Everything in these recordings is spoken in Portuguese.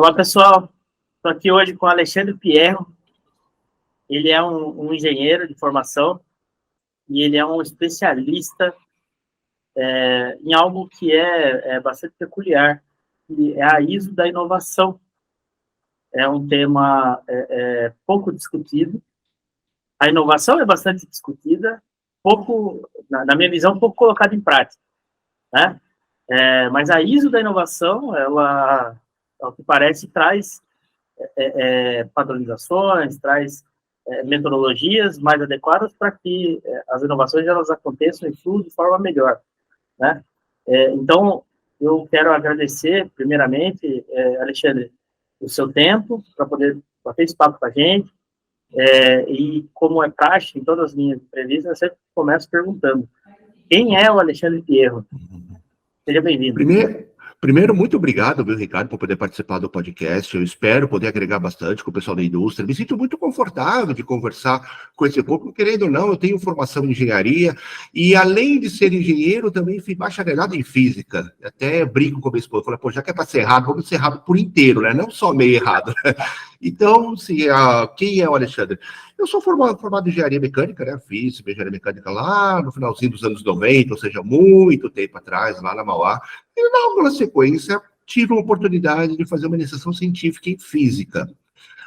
Olá, pessoal. Estou aqui hoje com o Alexandre Pierro. Ele é um engenheiro de formação e ele é um especialista em algo que é bastante peculiar, que é a ISO da inovação. É um tema pouco discutido. A inovação é bastante discutida, pouco, na minha visão, pouco colocada em prática, né? Mas a ISO da inovação, ela, ao que parece, traz padronizações, traz metodologias mais adequadas para que as inovações elas aconteçam e fluam de forma melhor, né? Então, eu quero agradecer, primeiramente, Alexandre, o seu tempo para poder bater esse papo com a gente. E como é praxe em todas as minhas entrevistas, eu sempre começo perguntando: quem é o Alexandre Pierro? Seja bem-vindo. Primeiro, muito obrigado, viu, Ricardo, por poder participar do podcast. Eu espero poder agregar bastante com o pessoal da indústria. Me sinto muito confortável de conversar com esse público. Querendo ou não, eu tenho formação em engenharia e, além de ser engenheiro, também fui bacharelado em física. Até brinco com a minha esposa. Falei, pô, já que é para ser errado, vamos ser errado por inteiro, né? Não só meio errado. Então, quem é o Alexandre? Eu sou formado em engenharia mecânica, né? Fiz engenharia mecânica lá no finalzinho dos anos 90, ou seja, muito tempo atrás, lá na Mauá. E, na sequência, tive a oportunidade de fazer uma iniciação científica em física.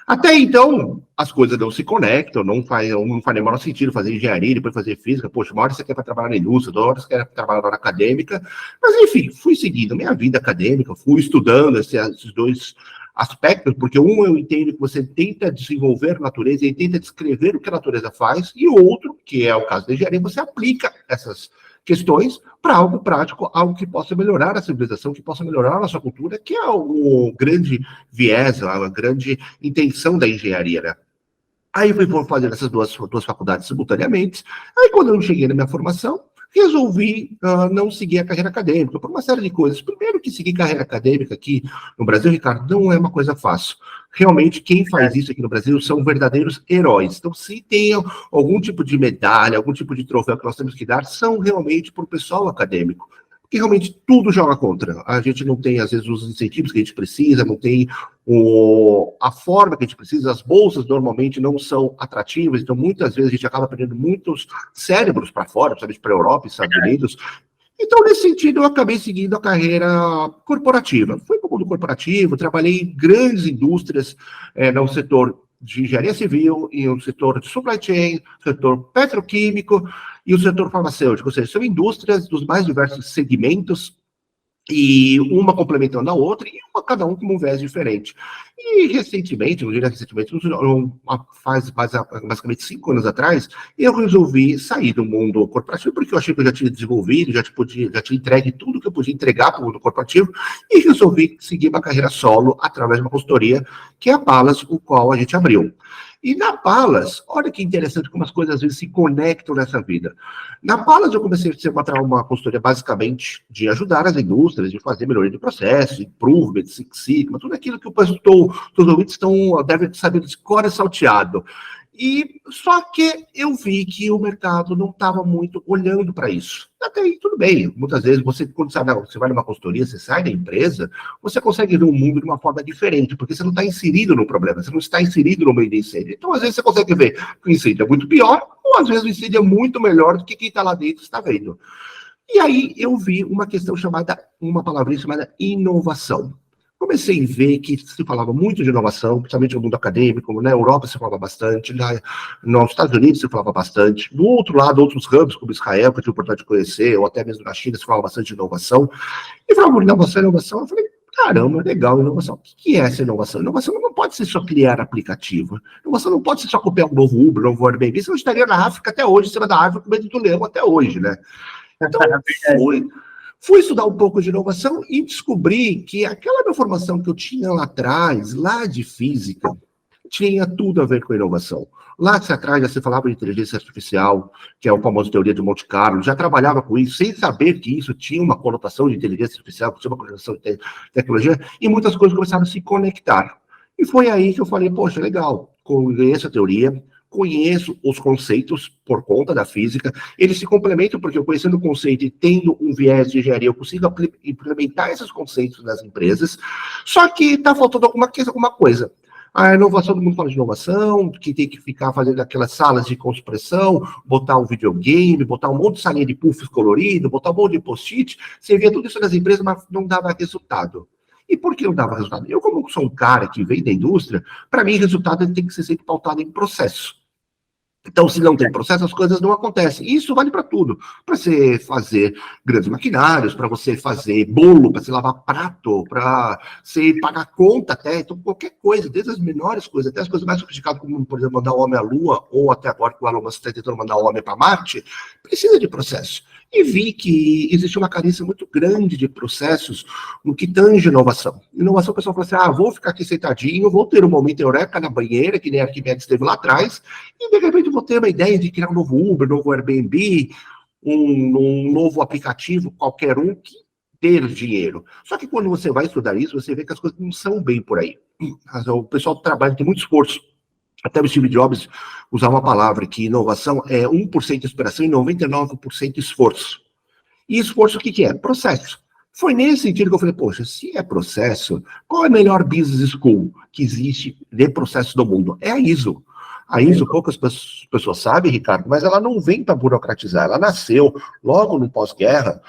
Até então, as coisas não se conectam, não faz o menor sentido fazer engenharia e depois fazer física. Poxa, uma hora você quer para trabalhar na indústria, outra hora você quer trabalhar na hora acadêmica. Mas, enfim, fui seguindo minha vida acadêmica, fui estudando esses dois aspectos, porque um eu entendo que você tenta desenvolver a natureza e tenta descrever o que a natureza faz, e o outro, que é o caso da engenharia, você aplica essas questões para algo prático, algo que possa melhorar a civilização, que possa melhorar a nossa cultura, que é o grande viés, a grande intenção da engenharia, né? Aí eu fui fazer essas duas faculdades simultaneamente. Aí quando eu cheguei na minha formação, resolvi não seguir a carreira acadêmica, por uma série de coisas. Primeiro que seguir carreira acadêmica aqui no Brasil, Ricardo, não é uma coisa fácil. Realmente, quem faz isso aqui no Brasil são verdadeiros heróis. Então, se tem algum tipo de medalha, algum tipo de troféu que nós temos que dar, são realmente para o pessoal acadêmico. Porque realmente tudo joga contra. A gente não tem, às vezes, os incentivos que a gente precisa, não tem a forma que a gente precisa, as bolsas normalmente não são atrativas, então muitas vezes a gente acaba perdendo muitos cérebros para fora, principalmente para a Europa e Estados Unidos. Então, nesse sentido, eu acabei seguindo a carreira corporativa. Fui para o mundo corporativo, trabalhei em grandes indústrias no setor de engenharia civil, e o setor de supply chain, setor petroquímico e o setor farmacêutico, ou seja, são indústrias dos mais diversos segmentos, e uma complementando a outra, e cada um com um viés diferente. E recentemente, não diria recentemente, faz basicamente 5 anos atrás, eu resolvi sair do mundo corporativo, porque eu achei que eu já tinha desenvolvido, já tinha entregue tudo que eu podia entregar para o mundo corporativo, e resolvi seguir uma carreira solo através de uma consultoria, que é a Palas, o qual a gente abriu. E na Palas, olha que interessante como as coisas às vezes se conectam nessa vida. Na Palas eu comecei a ser uma consultoria basicamente de ajudar as indústrias, de fazer melhoria de processo, improvement, Six Sigma, tudo aquilo que os ouvintes devem saber de cor e salteado. E só que eu vi que o mercado não estava muito olhando para isso. Até aí, tudo bem. Muitas vezes, quando você vai numa consultoria, você sai da empresa, você consegue ver o mundo de uma forma diferente, porque você não está inserido no problema, você não está inserido no meio do incêndio. Então, às vezes, você consegue ver que o incêndio é muito pior, ou às vezes o incêndio é muito melhor do que quem está lá dentro está vendo. E aí, eu vi uma palavrinha chamada inovação. Comecei a ver que se falava muito de inovação, principalmente no mundo acadêmico, na Europa se falava bastante, nos Estados Unidos se falava bastante, do outro lado, outros campos, como Israel, que eu tive a oportunidade de conhecer, ou até mesmo na China se falava bastante de inovação. E falava inovação, eu falei, caramba, legal, inovação. O que é essa inovação? Inovação não pode ser só criar aplicativo, inovação não pode ser só copiar um novo Uber, um novo Airbnb, você não estaria na África até hoje, em cima da árvore, com medo do leão até hoje, né? Então, fui estudar um pouco de inovação e descobri que aquela minha formação que eu tinha lá atrás, lá de física, tinha tudo a ver com inovação. Lá atrás já se falava de inteligência artificial, que é a famosa teoria de Monte Carlo, já trabalhava com isso, sem saber que isso tinha uma conotação de inteligência artificial, que tinha uma conotação de tecnologia, e muitas coisas começaram a se conectar. E foi aí que eu falei, poxa, legal, ganhei essa teoria, conheço os conceitos por conta da física, eles se complementam porque eu conhecendo o conceito e tendo um viés de engenharia, eu consigo implementar esses conceitos nas empresas, só que está faltando alguma coisa. A inovação, todo mundo fala de inovação, que tem que ficar fazendo aquelas salas de construção, botar um videogame, botar um monte de salinha de puffs colorido, botar um monte de post-it, você via tudo isso nas empresas, mas não dava resultado. E por que não dava resultado? Eu, como sou um cara que vem da indústria, para mim, resultado tem que ser sempre pautado em processo. Então, se não tem processo, as coisas não acontecem. E isso vale para tudo. Para você fazer grandes maquinários, para você fazer bolo, para você lavar prato, para você pagar conta até. Então, qualquer coisa, desde as menores coisas até as coisas mais sofisticadas, como, por exemplo, mandar o homem à Lua, ou até agora que o Elon Musk está tentando mandar o homem para Marte, precisa de processo. E vi que existe uma carência muito grande de processos no que tange inovação. Inovação, o pessoal fala assim, vou ficar aqui sentadinho, vou ter um momento eureka na banheira, que nem a Arquimedes esteve lá atrás, e de repente vou ter uma ideia de criar um novo Uber, um novo Airbnb, um novo aplicativo, qualquer um, que ter dinheiro. Só que quando você vai estudar isso, você vê que as coisas não são bem por aí. O pessoal do trabalho tem muito esforço. Até o Steve Jobs usava uma palavra que inovação é 1% inspiração e 99% esforço. E esforço o que é? Processo. Foi nesse sentido que eu falei, poxa, se é processo, qual é a melhor business school que existe de processo do mundo? É a ISO. A ISO, poucas pessoas sabem, Ricardo, mas ela não vem para burocratizar. Ela nasceu logo no pós-guerra,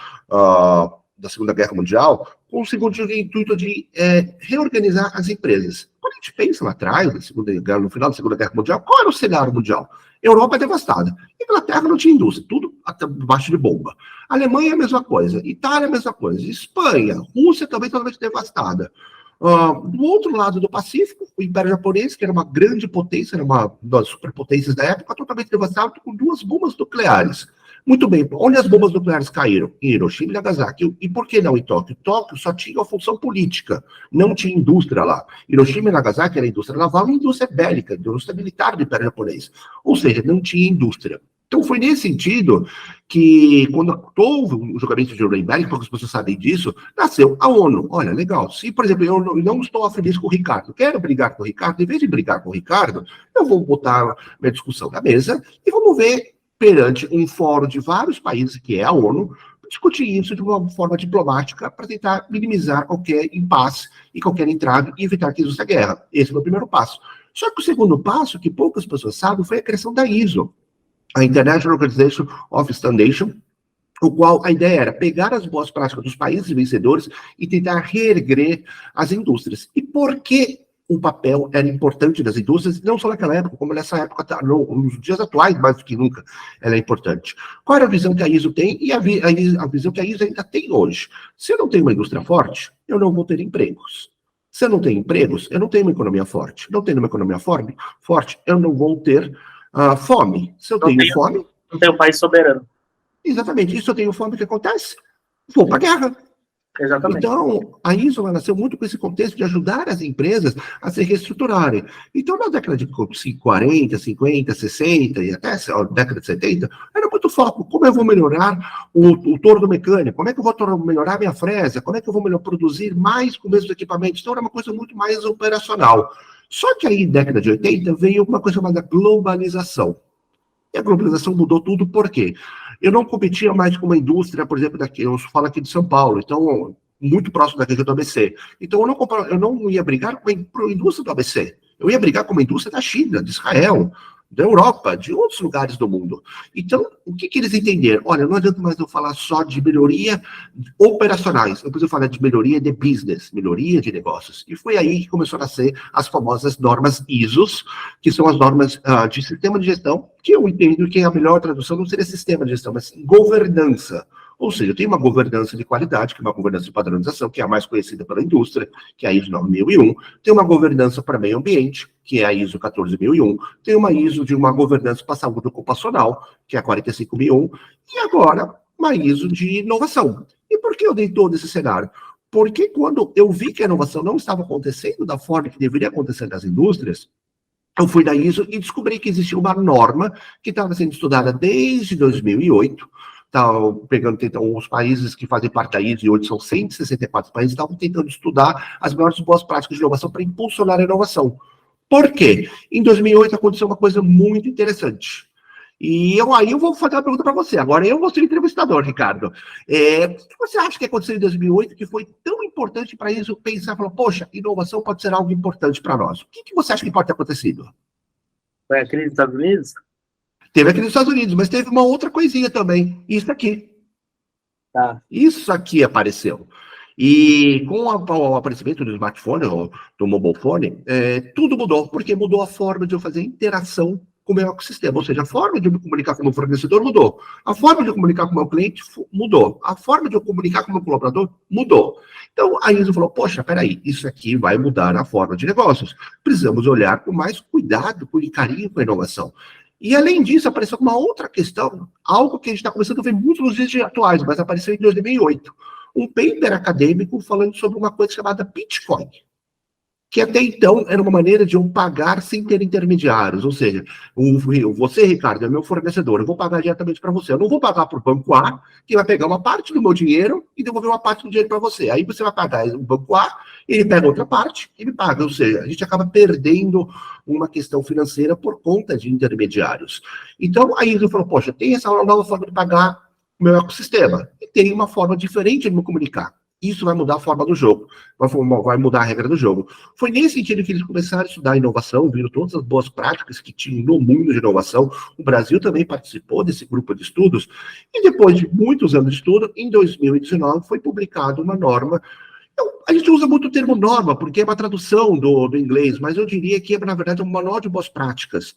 da Segunda Guerra Mundial, com o segundo intuito de reorganizar as empresas. Quando a gente pensa lá atrás, no final da Segunda Guerra Mundial, qual era o cenário mundial? Europa é devastada. Inglaterra não tinha indústria, tudo abaixo de bomba. Alemanha é a mesma coisa, Itália é a mesma coisa, Espanha, Rússia também totalmente devastada. Do outro lado do Pacífico, o Império Japonês, que era uma grande potência, era uma das superpotências da época, totalmente devastado, com 2 bombas nucleares. Muito bem, onde as bombas nucleares caíram? Em Hiroshima e Nagasaki. E por que não em Tóquio? Tóquio só tinha uma função política, não tinha indústria lá. Hiroshima e Nagasaki era indústria naval e indústria bélica, indústria militar do Império Japonês. Ou seja, não tinha indústria. Então foi nesse sentido que, quando houve o julgamento de Nuremberg, poucas pessoas sabem disso, nasceu a ONU. Olha, legal. Se, por exemplo, eu não estou feliz com o Ricardo, quero brigar com o Ricardo, em vez de brigar com o Ricardo, eu vou botar minha discussão na mesa e vamos ver, perante um fórum de vários países, que é a ONU, discutir isso de uma forma diplomática para tentar minimizar qualquer impasse e qualquer entrave e evitar que exista guerra. Esse foi o primeiro passo. Só que o segundo passo, que poucas pessoas sabem, foi a criação da ISO, a International Organization of Standardization, o qual a ideia era pegar as boas práticas dos países vencedores e tentar reerguer as indústrias. E por que o papel era importante das indústrias, não só naquela época, como nessa época, nos dias atuais, mais do que nunca, ela é importante. Qual era a visão que a ISO tem e a visão que a ISO ainda tem hoje? Se eu não tenho uma indústria forte, eu não vou ter empregos. Se eu não tenho empregos, eu não tenho uma economia forte. Não tenho uma economia forte, eu não vou ter fome. Se eu tenho fome... Não tenho um país soberano. Exatamente. E se eu tenho fome, o que acontece? Vou para a guerra. Exatamente. Então, a ISO nasceu muito com esse contexto de ajudar as empresas a se reestruturarem. Então, na década de 40, 50, 60 e até a década de 70, era muito foco. Como eu vou melhorar o torno mecânico? Como é que eu vou melhorar a minha fresa? Como é que eu vou produzir mais com o mesmo equipamento? Então, era uma coisa muito mais operacional. Só que aí, na década de 80, veio uma coisa chamada globalização. E a globalização mudou tudo, por quê? Eu não competia mais com uma indústria, por exemplo, eu falo aqui de São Paulo, então, muito próximo da região do ABC. Então, eu não ia brigar com a indústria do ABC. Eu ia brigar com uma indústria da China, de Israel, da Europa, de outros lugares do mundo. Então, o que eles entenderam? Olha, não adianta mais eu falar só de melhoria operacionais, eu preciso falar de melhoria de business, melhoria de negócios. E foi aí que começou a nascer as famosas normas ISOs, que são as normas de sistema de gestão, que eu entendo que a melhor tradução não seria sistema de gestão, mas governança. Ou seja, tem uma governança de qualidade, que é uma governança de padronização, que é a mais conhecida pela indústria, que é a ISO 9001. Tem uma governança para meio ambiente, que é a ISO 14001. Tem uma ISO de uma governança para saúde ocupacional, que é a 45001. E agora, uma ISO de inovação. E por que eu dei todo esse cenário? Porque quando eu vi que a inovação não estava acontecendo da forma que deveria acontecer nas indústrias, eu fui da ISO e descobri que existia uma norma que estava sendo estudada desde 2008, tentando os países que fazem parte da ISO, e hoje são 164 países, estavam tentando estudar as melhores boas práticas de inovação para impulsionar a inovação. Por quê? Em 2008 aconteceu uma coisa muito interessante. E aí eu vou fazer uma pergunta para você. Agora eu vou ser entrevistador, Ricardo. O que você acha que aconteceu em 2008 que foi tão importante para isso pensar, falar, poxa, inovação pode ser algo importante para nós? O que você acha que pode ter acontecido? Foi a crise dos Estados Unidos? Teve aqui nos Estados Unidos, mas teve uma outra coisinha também. Isso aqui. Tá. Isso aqui apareceu. E com o aparecimento do smartphone, ou do mobile phone, tudo mudou, porque mudou a forma de eu fazer interação com o meu ecossistema, ou seja, a forma de eu me comunicar com o meu fornecedor mudou, a forma de eu comunicar com o meu cliente mudou, a forma de eu comunicar com o meu colaborador mudou. Então, a ISO falou, poxa, peraí, isso aqui vai mudar a forma de negócios. Precisamos olhar com mais cuidado, com carinho com a inovação. E, além disso, apareceu uma outra questão, algo que a gente está começando a ver muito nos dias atuais, mas apareceu em 2008. Um paper acadêmico falando sobre uma coisa chamada Bitcoin, que até então era uma maneira de eu pagar sem ter intermediários, ou seja, você, Ricardo, é meu fornecedor, eu vou pagar diretamente para você, eu não vou pagar para o banco A, que vai pegar uma parte do meu dinheiro e devolver uma parte do dinheiro para você, aí você vai pagar o banco A, ele pega outra parte e me paga, ou seja, a gente acaba perdendo uma questão financeira por conta de intermediários. Então, aí ele falou, poxa, tem essa nova forma de pagar o meu ecossistema, e tem uma forma diferente de me comunicar. Isso vai mudar a forma do jogo, vai mudar a regra do jogo. Foi nesse sentido que eles começaram a estudar inovação, viram todas as boas práticas que tinham no mundo de inovação. O Brasil também participou desse grupo de estudos, e depois de muitos anos de estudo, em 2019 foi publicada uma norma. A gente usa muito o termo norma, porque é uma tradução do inglês, mas eu diria que é, na verdade, um manual de boas práticas,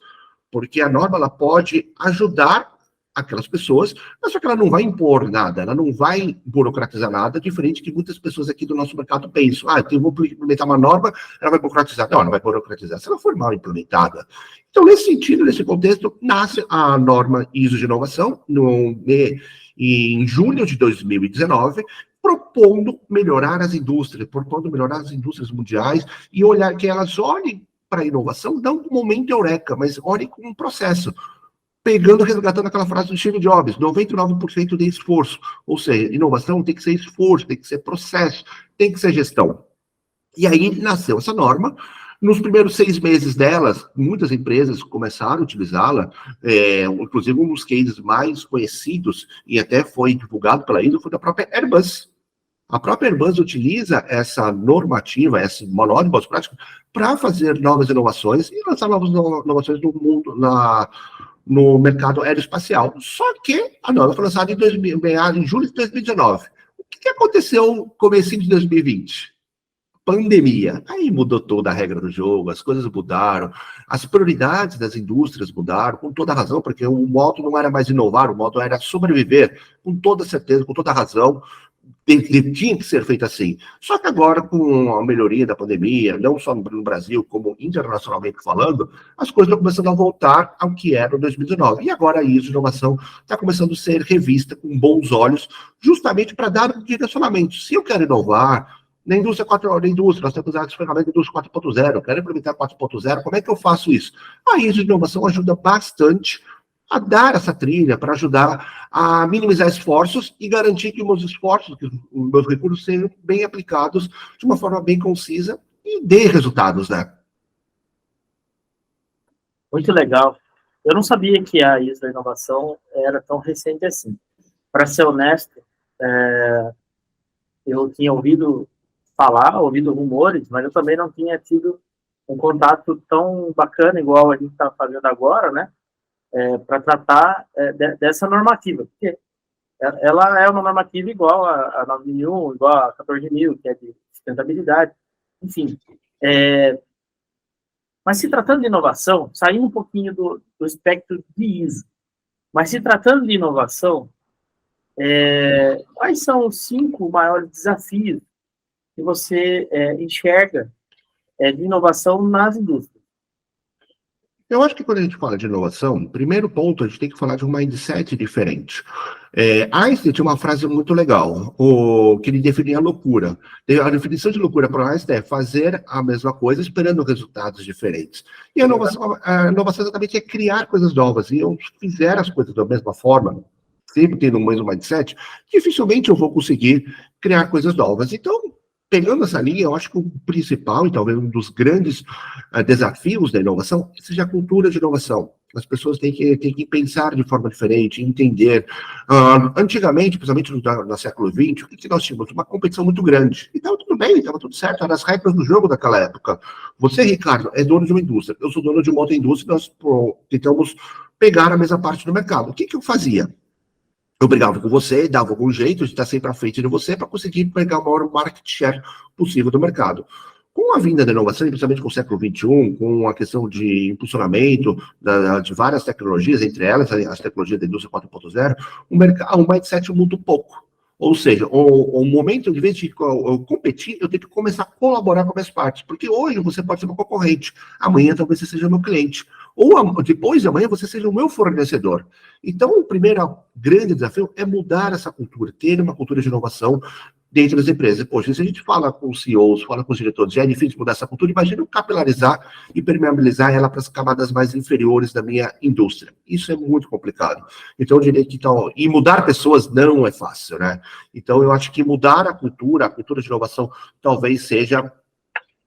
porque a norma ela pode ajudar aquelas pessoas, mas só que ela não vai impor nada, ela não vai burocratizar nada, diferente que muitas pessoas aqui do nosso mercado pensam, então eu vou implementar uma norma, ela vai burocratizar. Não, ela não vai burocratizar, se ela for mal implementada. Então, nesse sentido, nesse contexto, nasce a norma ISO de inovação, em julho de 2019, propondo melhorar as indústrias, mundiais, e olhar que elas olhem para a inovação, não como um momento eureka, mas olhem como um processo, resgatando aquela frase do Steve Jobs, 99% de esforço. Ou seja, inovação tem que ser esforço, tem que ser processo, tem que ser gestão. E aí nasceu essa norma. Nos primeiros 6 meses delas, muitas empresas começaram a utilizá-la, inclusive um dos cases mais conhecidos, e até foi divulgado pela ISO, foi da própria Airbus. A própria Airbus utiliza essa normativa, esse manual de boas práticas, para fazer novas inovações e lançar novas inovações no mundo, no mercado aeroespacial. Só que a norma foi lançada em julho de 2019. O que aconteceu no começo de 2020? Pandemia. Aí mudou toda a regra do jogo, as coisas mudaram, as prioridades das indústrias mudaram, com toda razão, porque o modo não era mais inovar, o modo era sobreviver, com toda certeza, com toda razão. Tinha que ser feito assim. Só que agora, com a melhoria da pandemia, não só no Brasil, como internacionalmente falando, as coisas estão começando a voltar ao que era em 2019. E agora a ISO de inovação está começando a ser revista com bons olhos, justamente para dar um direcionamento. Se eu quero inovar na indústria 4.0, nós temos as ferramentas da indústria 4.0, eu quero implementar 4.0, como é que eu faço isso? A ISO de inovação ajuda bastante a dar essa trilha, para ajudar a minimizar esforços e garantir que os meus recursos sejam bem aplicados de uma forma bem concisa e dê resultados, né? Muito legal. Eu não sabia que a ISO da inovação era tão recente assim. Para ser honesto, eu tinha ouvido rumores, mas eu também não tinha tido um contato tão bacana, igual a gente está fazendo agora, né? Para tratar dessa normativa, porque ela é uma normativa igual a 9.001, igual a 14.000, que é de sustentabilidade, enfim. Mas se tratando de inovação, saindo um pouquinho do espectro de ISO, mas se tratando de inovação, quais são os 5 maiores desafios que você enxerga de inovação nas indústrias? Eu acho que quando a gente fala de inovação, primeiro ponto, a gente tem que falar de um mindset diferente. Einstein tinha uma frase muito legal, que ele definia a loucura. A definição de loucura para Einstein é fazer a mesma coisa esperando resultados diferentes. E a inovação exatamente é criar coisas novas. E eu fizer as coisas da mesma forma, sempre tendo o mesmo mindset, dificilmente eu vou conseguir criar coisas novas. Então, pegando essa linha, eu acho que o principal, e talvez um dos grandes desafios da inovação, seja a cultura de inovação. As pessoas têm que pensar de forma diferente, entender. Antigamente, principalmente no século XX, o que nós tínhamos? Uma competição muito grande. E estava tudo bem, estava tudo certo, eram as regras do jogo daquela época. Você, Ricardo, é dono de uma indústria, eu sou dono de uma outra indústria, nós tentamos pegar a mesma parte do mercado. O que eu fazia? Eu brigava com você, dava algum jeito de estar sempre à frente de você para conseguir pegar o maior market share possível do mercado. Com a vinda da inovação, principalmente com o século XXI, com a questão de impulsionamento de várias tecnologias, entre elas as tecnologias da indústria 4.0, o mindset muda um pouco. Ou seja, o momento, em vez de competir, eu tenho que começar a colaborar com as partes. Porque hoje você pode ser meu concorrente, amanhã talvez você seja meu cliente. Ou depois de amanhã você seja o meu fornecedor. Então, o primeiro grande desafio é mudar essa cultura, ter uma cultura de inovação dentro das empresas. Poxa, se a gente fala com os CEOs, fala com os diretores, já é difícil mudar essa cultura, imagina eu capilarizar e permeabilizar ela para as camadas mais inferiores da minha indústria. Isso é muito complicado. Então, eu diria que e mudar pessoas não é fácil, né? Então, eu acho que mudar a cultura de inovação, talvez seja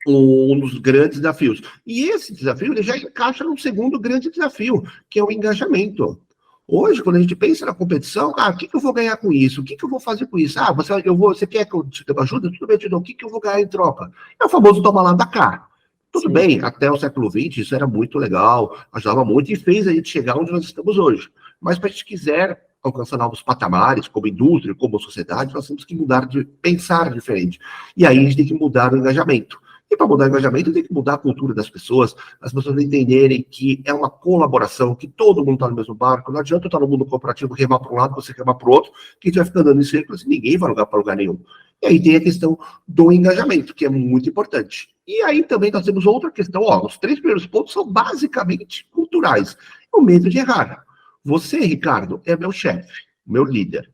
um dos grandes desafios. E esse desafio ele já encaixa num segundo grande desafio, que é o engajamento. Hoje, quando a gente pensa na competição, o que eu vou ganhar com isso? O que eu vou fazer com isso? Você quer que eu te ajude? Tudo bem, o que eu vou ganhar em troca? É o famoso toma lá da cá. Tudo Sim. bem, até o século XX isso era muito legal, ajudava muito e fez a gente chegar onde nós estamos hoje. Mas para a gente quiser alcançar novos patamares, como indústria, como sociedade, nós temos que mudar de pensar diferente. E aí a gente tem que mudar o engajamento. E para mudar o engajamento, tem que mudar a cultura das pessoas, as pessoas entenderem que é uma colaboração, que todo mundo está no mesmo barco. Não adianta eu estar no mundo corporativo, remar para um lado, você remar para o outro, que a gente vai ficar andando em círculos e ninguém vai para lugar nenhum. E aí tem a questão do engajamento, que é muito importante. E aí também nós temos outra questão, os 3 primeiros pontos são basicamente culturais. O medo de errar. Você, Ricardo, é meu chefe, meu líder.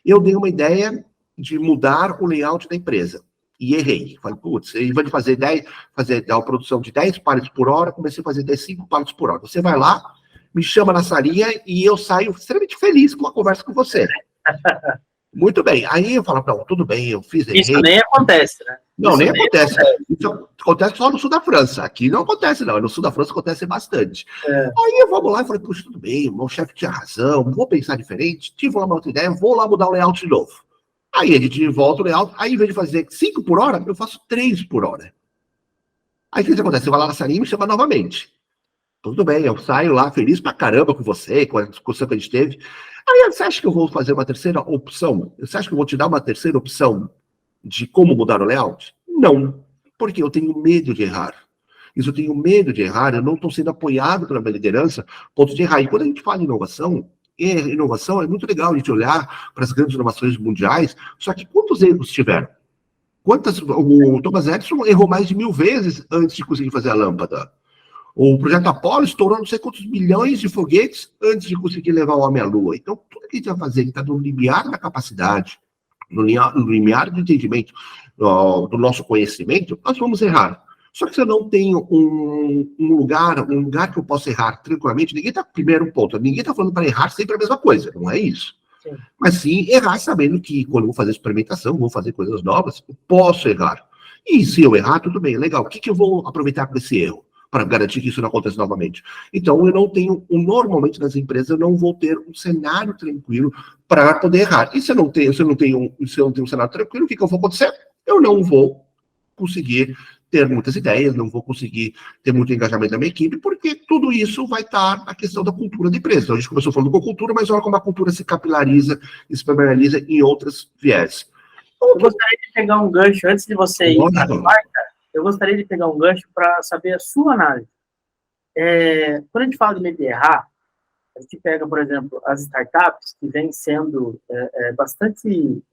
Eu dei uma ideia de mudar o layout da empresa. E errei. Falei, putz, ele vai fazer a produção de 10 pallets por hora, comecei a fazer 5 pallets por hora. Você vai lá, me chama na salinha e eu saio extremamente feliz com a conversa com você. Muito bem. Aí eu falo, não, tudo bem, eu fiz, errei. Isso nem acontece, né? Não, Isso nem acontece. Isso acontece só no sul da França. Aqui não acontece, não. No sul da França acontece bastante. Aí vamos lá e falei, puxa, tudo bem, meu chefe tinha razão, vou pensar diferente, tive uma outra ideia, vou lá mudar o layout de novo. Aí a gente volta o layout, aí em vez de fazer 5 por hora, eu faço 3 por hora. Aí o que acontece? Você vai lá na salinha e me chama novamente. Tudo bem, eu saio lá feliz pra caramba com você, com a discussão que a gente teve. Aí você acha que eu vou fazer uma terceira opção? Você acha que eu vou te dar uma terceira opção de como mudar o layout? Não, porque eu tenho medo de errar. Isso eu tenho medo de errar, eu não estou sendo apoiado pela minha liderança, ponto de errar. E quando a gente fala em inovação é muito legal a gente olhar para as grandes inovações mundiais, só que quantos erros tiveram? O Thomas Edison errou mais de 1000 vezes antes de conseguir fazer a lâmpada. O projeto Apollo estourou não sei quantos milhões de foguetes antes de conseguir levar o homem à Lua. Então, tudo que a gente vai fazer está no limiar da capacidade, no limiar do entendimento do nosso conhecimento, nós vamos errar. Só que se eu não tenho um lugar que eu possa errar tranquilamente, primeiro ponto, ninguém está falando para errar sempre a mesma coisa, não é isso. Sim. Mas sim errar sabendo que quando eu vou fazer experimentação, vou fazer coisas novas, eu posso errar. E se eu errar, tudo bem, legal. O que eu vou aproveitar com esse erro? Para garantir que isso não aconteça novamente. Então, eu não tenho, normalmente nas empresas, eu não vou ter um cenário tranquilo para poder errar. E se eu não tenho um cenário tranquilo, o que eu vou acontecer? Eu não vou conseguir ter muitas ideias, não vou conseguir ter muito engajamento da minha equipe, porque tudo isso vai estar na questão da cultura da empresa. Então, a gente começou falando com cultura, mas olha como a cultura se capilariza e se permeabiliza em outras viés. Eu gostaria de pegar um gancho, antes de você ir para a marca, eu gostaria de pegar um gancho para saber a sua análise. Quando a gente fala de medo de errar, a gente pega, por exemplo, as startups que vêm sendo bastante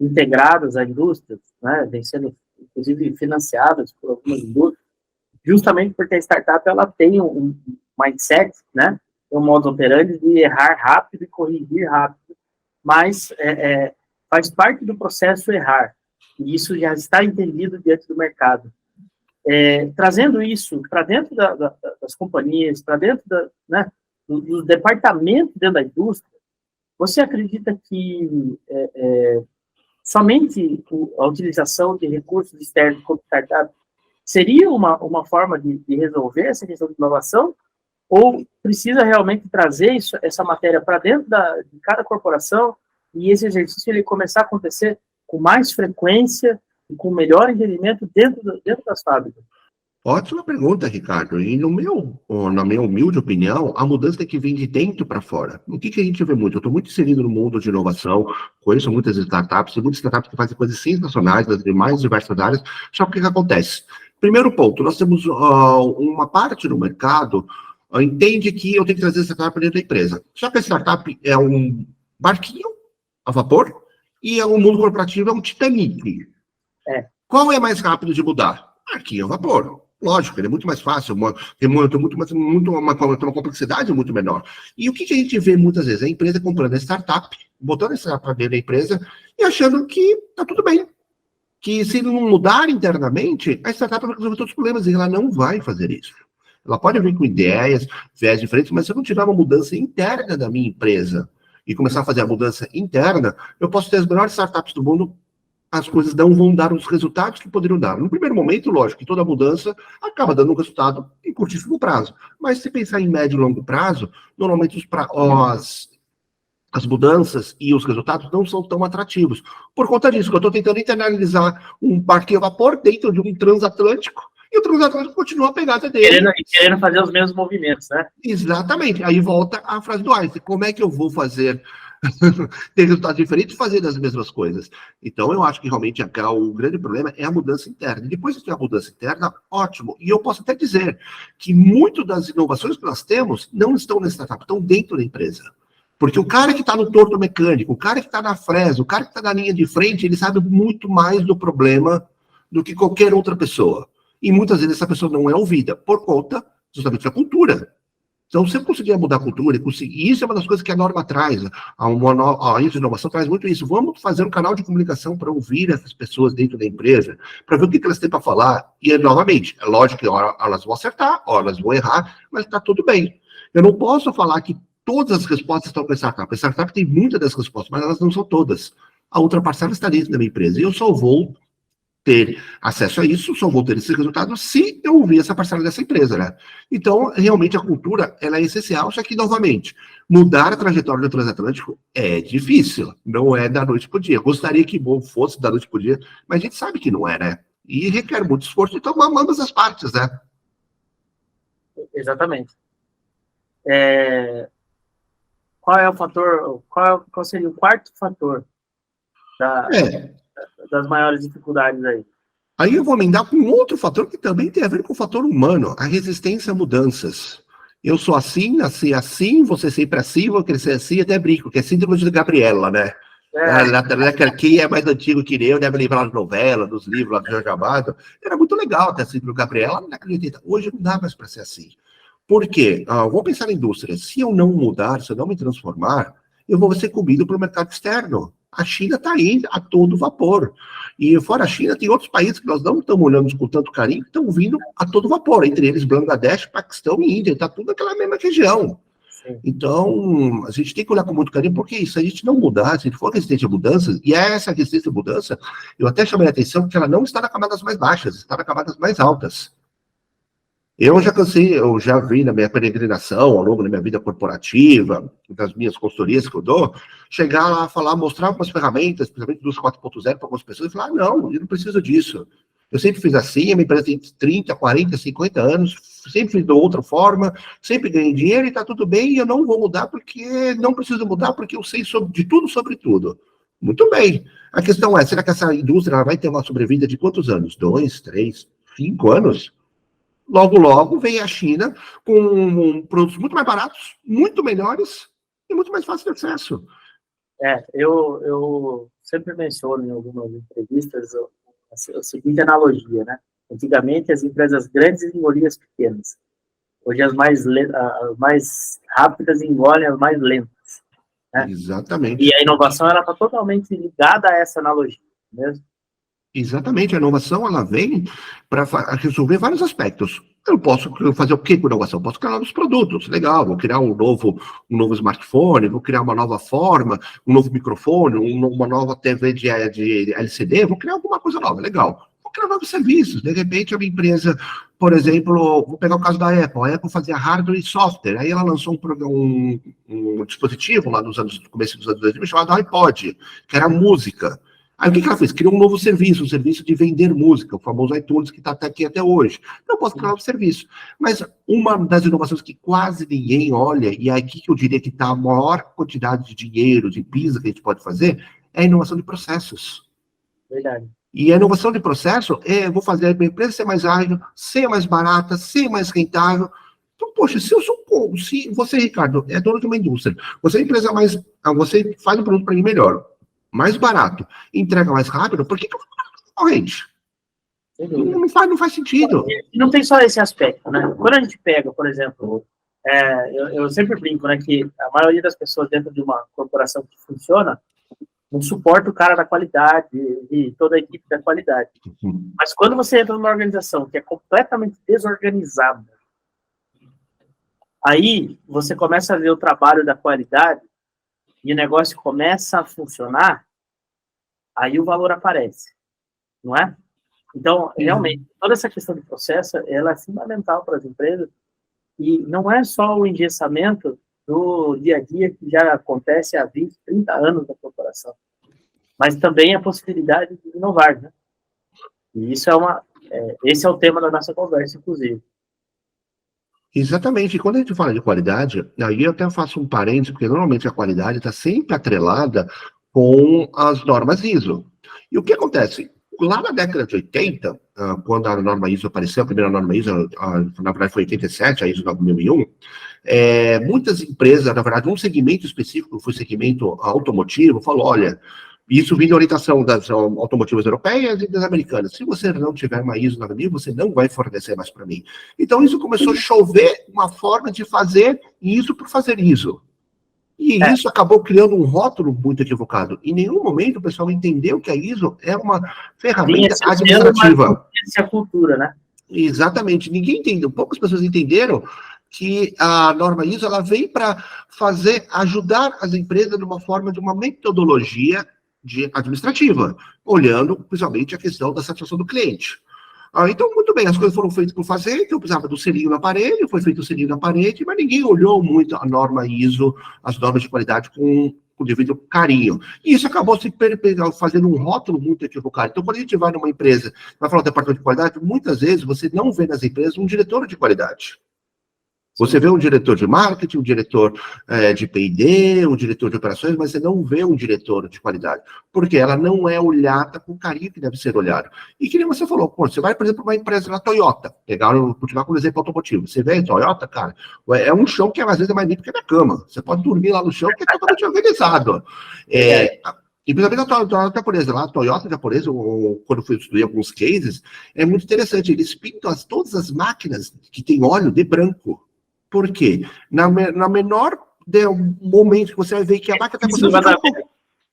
integradas à indústria, né, vêm sendo, inclusive, financiadas por algumas indústrias, justamente porque a startup ela tem um mindset, né, um modo operandi de errar rápido e corrigir rápido, mas faz parte do processo errar, e isso já está entendido diante do mercado. Trazendo isso para dentro das companhias, para dentro do departamento dentro da indústria, você acredita que somente a utilização de recursos externos como startup seria uma forma de resolver essa questão de inovação? Ou precisa realmente trazer essa matéria para dentro de cada corporação e esse exercício ele começar a acontecer com mais frequência e com melhor entendimento dentro das fábricas? Ótima pergunta, Ricardo. E na minha humilde opinião, a mudança tem que vir de dentro para fora. O que a gente vê muito? Eu estou muito inserido no mundo de inovação, conheço muitas startups, e muitas startups que fazem coisas sensacionais das mais diversas áreas. Só que o que acontece? Primeiro ponto, nós temos uma parte do mercado entende que eu tenho que trazer essa startup para dentro da empresa. Só que a startup é um barquinho a vapor e o mundo corporativo é um Titanic. Qual é mais rápido de mudar? Barquinho a vapor. Lógico, ele é muito mais fácil, tem uma complexidade muito menor. E o que a gente vê muitas vezes? A empresa comprando a startup, botando a startup para dentro da empresa e achando que está tudo bem. Que se não mudar internamente, a startup vai resolver todos os problemas e ela não vai fazer isso. Ela pode vir com ideias, viés diferentes, mas se eu não tiver uma mudança interna da minha empresa e começar a fazer a mudança interna, eu posso ter as melhores startups do mundo, as coisas não vão dar os resultados que poderiam dar. No primeiro momento, lógico, que toda mudança acaba dando um resultado em curtíssimo prazo. Mas se pensar em médio e longo prazo, normalmente as mudanças e os resultados não são tão atrativos. Por conta disso, que eu estou tentando internalizar um barquinho a vapor dentro de um transatlântico, e o transatlântico continua a pegada dele. Querendo fazer os mesmos movimentos, né? Exatamente. Aí volta a frase do Einstein. Como é que eu vou fazer ter resultados diferentes fazendo as mesmas coisas? Então, eu acho que realmente o grande problema é a mudança interna. E depois de ter a mudança interna, ótimo. E eu posso até dizer que muito das inovações que nós temos não estão na startup, estão dentro da empresa. Porque o cara que está no torno mecânico, o cara que está na fresa, o cara que está na linha de frente, ele sabe muito mais do problema do que qualquer outra pessoa. E muitas vezes essa pessoa não é ouvida por conta justamente da cultura. Então, se eu conseguir mudar a cultura, e isso é uma das coisas que a norma traz, a inovação traz muito isso. Vamos fazer um canal de comunicação para ouvir essas pessoas dentro da empresa, para ver o que elas têm para falar. E, novamente, é lógico que elas vão acertar, elas vão errar, mas está tudo bem. Eu não posso falar que todas as respostas estão para a startup. A startup tem muitas das respostas, mas elas não são todas. A outra parcela está dentro da minha empresa. E eu só vou ter acesso a isso, só vou ter esse resultado se eu ouvir essa parcela dessa empresa, né? Então, realmente, a cultura, ela é essencial, só que, novamente, mudar a trajetória do transatlântico é difícil, não é da noite para o dia. Gostaria que fosse da noite para o dia, mas a gente sabe que não é, né? E requer muito esforço, então, ambas as partes, né? Exatamente. Qual é o fator, qual seria o quarto fator das maiores dificuldades aí? Aí eu vou emendar com outro fator que também tem a ver com o fator humano, a resistência a mudanças. Eu sou assim, nasci assim, vou ser sempre assim, vou crescer assim, até brinco, que é síndrome de Gabriela, né? Quem é mais antigo que eu deve lembrar das novelas, dos livros lá do Jorge Amado. Era muito legal ter a síndrome de Gabriela na década de 80. Hoje não dá mais para ser assim. Por quê? Vou pensar na indústria. Se eu não mudar, se eu não me transformar, eu vou ser comido pelo mercado externo. A China está aí a todo vapor. E fora a China, tem outros países que nós não estamos olhando com tanto carinho, que estão vindo a todo vapor. Entre eles, Bangladesh, Paquistão e Índia. Está tudo naquela mesma região. Sim. Então, a gente tem que olhar com muito carinho, porque se a gente não mudar, se a gente for resistente a mudanças, e essa resistência a mudança, eu até chamei a atenção que ela não está nas camadas mais baixas, está nas camadas mais altas. Eu já vi na minha peregrinação, ao longo da minha vida corporativa, das minhas consultorias que eu dou, chegar lá, falar, mostrar algumas ferramentas, principalmente do 4.0 para algumas pessoas, e falar, não, eu não preciso disso. Eu sempre fiz assim, a minha empresa tem 30, 40, 50 anos, sempre fiz de outra forma, sempre ganhei dinheiro e está tudo bem, e eu não vou mudar porque não preciso mudar, porque eu sei de tudo sobre tudo. Muito bem. A questão é, será que essa indústria vai ter uma sobrevida de quantos anos? 2, 3, 5 anos? Logo, logo, vem a China com produtos muito mais baratos, muito melhores e muito mais fácil de acesso. Eu sempre menciono em algumas entrevistas a seguinte analogia, né? Antigamente, as empresas grandes engoliam as pequenas. Hoje, as mais rápidas engolem as mais lentas. Né? Exatamente. E a inovação está totalmente ligada a essa analogia mesmo. Exatamente, a inovação ela vem para resolver vários aspectos. Eu posso fazer o que com inovação? Posso criar novos produtos, legal, vou criar um novo smartphone, vou criar uma nova forma, um novo microfone, uma nova TV de LCD, vou criar alguma coisa nova, legal. Vou criar novos serviços, de repente a minha empresa, por exemplo, vou pegar o caso da Apple, a Apple fazia hardware e software, aí ela lançou um dispositivo lá no começo dos anos 2000 chamado iPod, que era música. Aí o que ela fez? Criou um novo serviço, um serviço de vender música, o famoso iTunes, que está até aqui até hoje. Então, eu posso criar um novo serviço. Mas uma das inovações que quase ninguém olha, e é aqui que eu diria que está a maior quantidade de dinheiro, de pisa que a gente pode fazer, é a inovação de processos. Verdade. E a inovação de processo é, vou fazer a minha empresa ser mais ágil, ser mais barata, ser mais rentável. Então, poxa, se você, Ricardo, é dono de uma indústria, você é a empresa mais, você faz um produto para mim melhor, mais barato, entrega mais rápido, por que eu vou comprar concorrente? Não faz sentido. E não tem só esse aspecto, né? Quando a gente pega, por exemplo, eu sempre brinco, né, que a maioria das pessoas dentro de uma corporação que funciona não suporta o cara da qualidade e toda a equipe da qualidade. Mas quando você entra numa organização que é completamente desorganizada, aí você começa a ver o trabalho da qualidade e o negócio começa a funcionar, aí o valor aparece, não é? Então, realmente, toda essa questão de processo, ela é fundamental para as empresas, e não é só o engessamento do dia a dia que já acontece há 20, 30 anos da corporação, mas também a possibilidade de inovar, né? E isso esse é o tema da nossa conversa, inclusive. Exatamente. E quando a gente fala de qualidade, aí eu até faço um parênteses, porque normalmente a qualidade está sempre atrelada com as normas ISO. E o que acontece? Lá na década de 80, quando a norma ISO apareceu, a primeira norma ISO, na verdade foi 87, a ISO 9001, muitas empresas, na verdade, um segmento específico, foi o segmento automotivo, falou, olha, isso vindo da orientação das automotivas europeias e das americanas. Se você não tiver uma ISO 9000, você não vai fornecer mais para mim. Então, isso começou a chover uma forma de fazer isso por fazer isso. E isso acabou criando um rótulo muito equivocado. Em nenhum momento o pessoal entendeu que a ISO é uma ferramenta administrativa. Essa é a cultura, né? Exatamente. Ninguém entendeu. Poucas pessoas entenderam que a norma ISO ela vem para ajudar as empresas de uma metodologia administrativa, olhando principalmente a questão da satisfação do cliente. Então, muito bem, as coisas foram feitas por fazer, então eu precisava do selinho na parede, foi feito o selinho na parede, mas ninguém olhou muito a norma ISO, as normas de qualidade com devido carinho. E isso acabou se fazendo um rótulo muito equivocado. Então, quando a gente vai numa empresa, vai falar do departamento de qualidade, muitas vezes você não vê nas empresas um diretor de qualidade. Você vê um diretor de marketing, um diretor de P&D, um diretor de operações, mas você não vê um diretor de qualidade, porque ela não é olhada com o carinho que deve ser olhado. E que nem você falou, pô, você vai, por exemplo, para uma empresa na Toyota, continuar com o exemplo automotivo, você vê a Toyota, cara, é um chão que às vezes é mais limpo que a minha cama, você pode dormir lá no chão que é totalmente organizado. E principalmente a Toyota japonesa, lá a Toyota japonesa, quando eu fui estudar alguns cases, é muito interessante, eles pintam todas as máquinas que tem óleo de branco. Por quê? Na menor momento que você vai ver que a máquina está funcionando,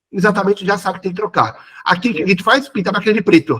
exatamente, já sabe que tem que trocar. Aqui que a gente faz, pintar a máquina de preto.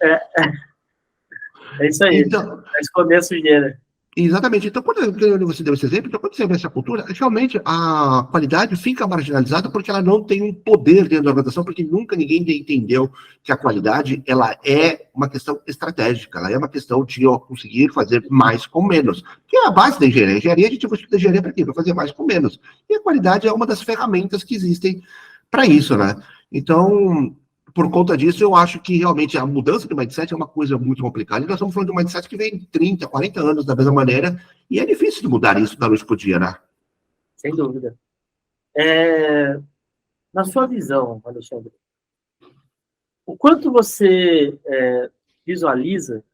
É isso aí, então, para esconder a sujeira. Exatamente. Então, quando você deu esse exemplo, então, quando você vê essa cultura, realmente a qualidade fica marginalizada porque ela não tem um poder dentro da organização, porque nunca ninguém entendeu que a qualidade ela é uma questão estratégica, ela é uma questão de conseguir fazer mais com menos, que é a base da engenharia. A engenharia, a gente vai estudar engenharia para quê? Para fazer mais com menos. E a qualidade é uma das ferramentas que existem para isso, né? Então, por conta disso, eu acho que realmente a mudança de mindset é uma coisa muito complicada. E nós estamos falando de um mindset que vem 30, 40 anos da mesma maneira, e é difícil de mudar isso da noite para o dia, né? Sem dúvida. Na sua visão, Alexandre, o quanto você visualiza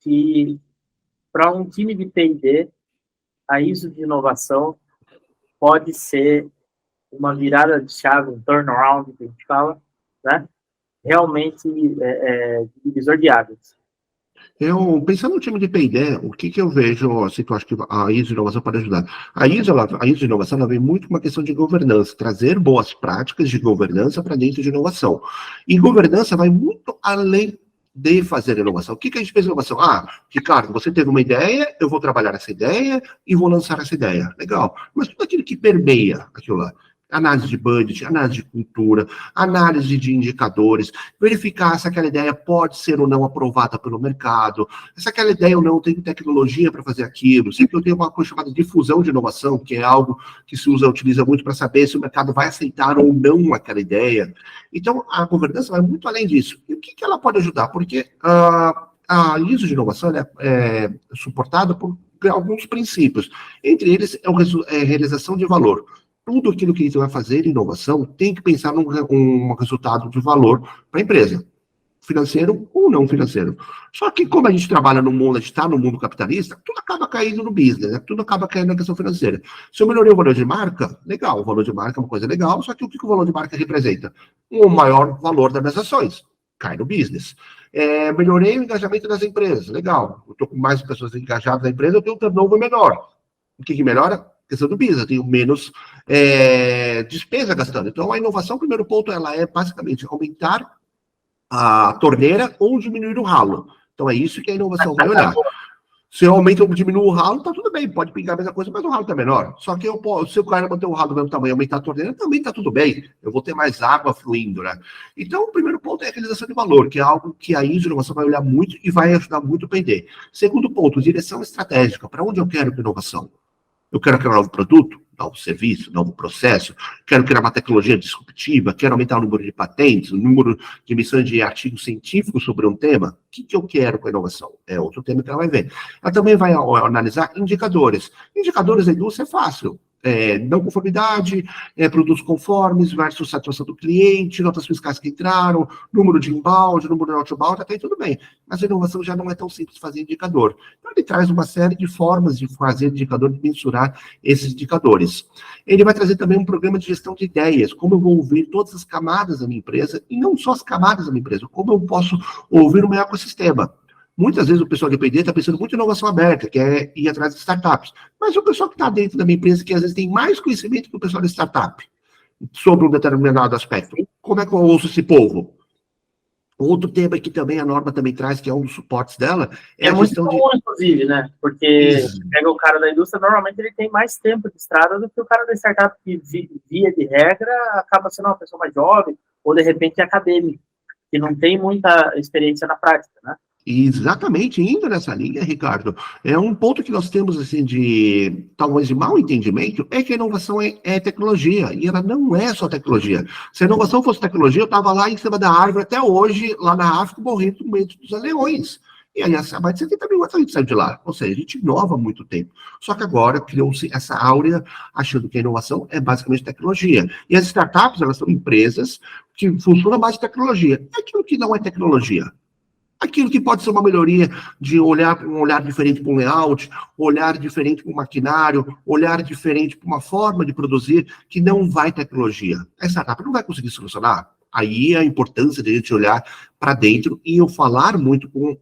que para um time de P&D, a ISO de inovação pode ser uma virada de chave, um turnaround, que a gente fala, né? Realmente divisor de águas. Pensando no time de P&D, o que eu vejo, assim, que eu acho que a ISO de Inovação pode ajudar? A ISO de Inovação, ela vem muito com uma questão de governança, trazer boas práticas de governança para dentro de inovação. E governança vai muito além de fazer inovação. O que a gente fez em inovação? Ricardo, você teve uma ideia, eu vou trabalhar essa ideia e vou lançar essa ideia. Legal. Mas tudo aquilo que permeia aquilo lá, análise de budget, análise de cultura, análise de indicadores, verificar se aquela ideia pode ser ou não aprovada pelo mercado, se aquela ideia ou não tem tecnologia para fazer aquilo, se eu tenho uma coisa chamada difusão de inovação, que é algo que se utiliza muito para saber se o mercado vai aceitar ou não aquela ideia. Então, a governança vai muito além disso. E o que ela pode ajudar? Porque a ISO de inovação é suportada por alguns princípios. Entre eles, a realização de valor. Tudo aquilo que a gente vai fazer em inovação tem que pensar num resultado de valor para a empresa, financeiro ou não financeiro. Só que como a gente trabalha no mundo, a gente está no mundo capitalista, tudo acaba caindo no business, né? Tudo acaba caindo na questão financeira. Se eu melhorei o valor de marca, legal, o valor de marca é uma coisa legal, só que o que o valor de marca representa? O maior valor das minhas ações. Cai no business. Melhorei o engajamento das empresas, legal. Eu estou com mais pessoas engajadas na empresa, eu tenho um turnover menor. O que melhora? Questão do business, eu tenho menos despesa gastando. Então, a inovação, o primeiro ponto, ela é basicamente aumentar a torneira ou diminuir o ralo. Então, é isso que a inovação vai olhar. Se eu aumento ou diminuo o ralo, tá tudo bem, pode pingar a mesma coisa, mas o ralo tá menor. Só que se o cara manter o ralo do mesmo tamanho e aumentar a torneira, também tá tudo bem. Eu vou ter mais água fluindo, né? Então, o primeiro ponto é a realização de valor, que é algo que a ISO de inovação vai olhar muito e vai ajudar muito a aprender. Segundo ponto, direção estratégica. Para onde eu quero com inovação? Eu quero criar um novo produto, novo serviço, novo processo, quero criar uma tecnologia disruptiva, quero aumentar o número de patentes, o número de emissões de artigos científicos sobre um tema. O que eu quero com a inovação? É outro tema que ela vai ver. Ela também vai analisar indicadores. Indicadores da indústria é fácil. Não conformidade, produtos conformes versus satisfação do cliente, notas fiscais que entraram, número de inbound, número de outbound, até aí tudo bem. Mas a inovação já não é tão simples fazer indicador. Então, ele traz uma série de formas de fazer indicador, de mensurar esses indicadores. Ele vai trazer também um programa de gestão de ideias, como eu vou ouvir todas as camadas da minha empresa, e não só as camadas da minha empresa, como eu posso ouvir o meu ecossistema. Muitas vezes o pessoal de P&D está pensando muito em inovação aberta, que é ir atrás de startups. Mas o pessoal que está dentro da minha empresa, que às vezes tem mais conhecimento que o pessoal da startup sobre um determinado aspecto. Como é que eu ouço esse povo? Outro tema que também a norma também traz, que é um dos suportes dela, é a questão muito comum, inclusive, né? Porque pega o cara da indústria, normalmente ele tem mais tempo de estrada do que o cara da startup, que via de regra acaba sendo uma pessoa mais jovem, ou de repente acadêmico, que não tem muita experiência na prática, né? Exatamente, indo nessa linha, Ricardo, um ponto que nós temos, assim, talvez de mau entendimento, é que a inovação é tecnologia, e ela não é só tecnologia. Se a inovação fosse tecnologia, eu estava lá em cima da árvore até hoje, lá na África, morrendo com medo dos leões. E aí, mais de 70 mil anos a gente saiu de lá. Ou seja, a gente inova há muito tempo. Só que agora criou-se essa áurea, achando que a inovação é basicamente tecnologia. E as startups, elas são empresas que funcionam à base de tecnologia. É aquilo que não é tecnologia. Aquilo que pode ser uma melhoria de um olhar diferente para um layout, olhar diferente para um maquinário, olhar diferente para uma forma de produzir que não vai tecnologia. A startup não vai conseguir solucionar. Aí é a importância de a gente olhar para dentro e eu falar muito com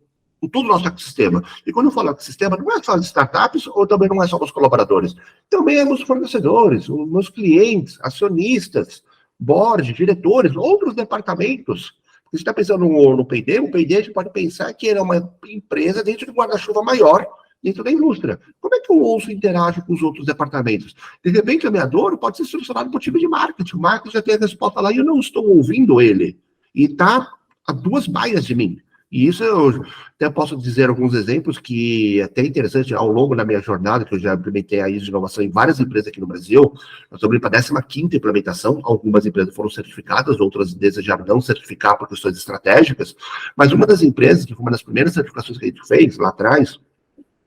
todo o nosso ecossistema. E quando eu falo ecossistema, não é só as startups ou também não é só os colaboradores. Também é os fornecedores, os meus clientes, acionistas, board, diretores, outros departamentos. Você está pensando no P&D, o P&D a gente pode pensar que ele é uma empresa dentro de um guarda-chuva maior, dentro da indústria. Como é que o ouço interage com os outros departamentos? De repente, a minha dor pode ser solucionada por time de marketing. O marketing já tem a resposta lá e eu não estou ouvindo ele. E está a 2 baias de mim. E isso eu até posso dizer alguns exemplos que é até interessante ao longo da minha jornada, que eu já implementei a ISO de inovação em várias empresas aqui no Brasil. Nós estamos indo para a 15ª implementação. Algumas empresas foram certificadas, outras desejaram não certificar por questões estratégicas. Mas uma das empresas, que foi uma das primeiras certificações que a gente fez lá atrás,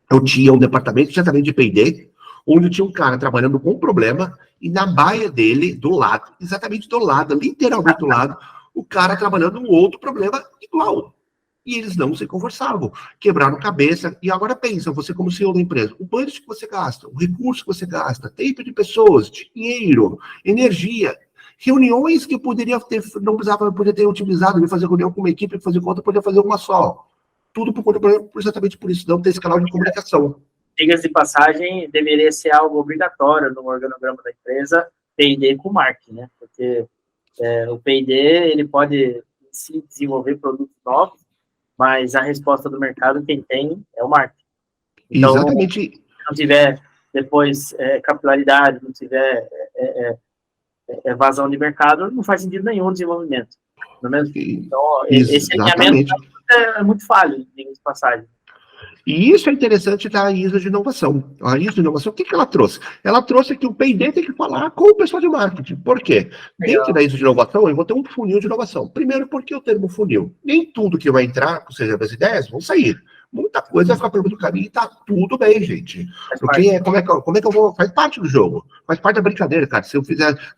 eu tinha um departamento exatamente de P&D, onde tinha um cara trabalhando com um problema e na baia dele, do lado, exatamente do lado, literalmente do lado, o cara trabalhando um outro problema igual. E eles não se conversavam, quebraram cabeça. E agora pensa, você como CEO da empresa, o budget que você gasta, o recurso que você gasta, tempo de pessoas, dinheiro, energia, reuniões que poderia ter, não precisava poder ter utilizado, de fazer reunião com uma equipe, fazer conta, podia fazer uma só. tudo exatamente por isso, não ter esse canal de comunicação. Diga-se de passagem, deveria ser algo obrigatório no organograma da empresa, P&D com marketing, né? Porque o P&D, ele pode sim desenvolver produtos novos, mas a resposta do mercado, quem tem, é o marketing. Então, Exatamente. se não tiver depois capilaridade, não tiver vazão de mercado, não faz sentido nenhum o desenvolvimento. Não é mesmo? Então, esse alinhamento é muito falho, diga-se de passagem. E isso é interessante da ISO de inovação. A ISO de inovação, o que ela trouxe? Ela trouxe que o P&D tem que falar com o pessoal de marketing. Por quê? Legal. Dentro da ISO de inovação, eu vou ter um funil de inovação. Primeiro, porque o termo funil, nem tudo que vai entrar, ou seja, as ideias, vão sair. Muita coisa vai ficar pelo meio do caminho e tá tudo bem, gente. Porque como é que eu vou... Faz parte do jogo. Faz parte da brincadeira, cara. Se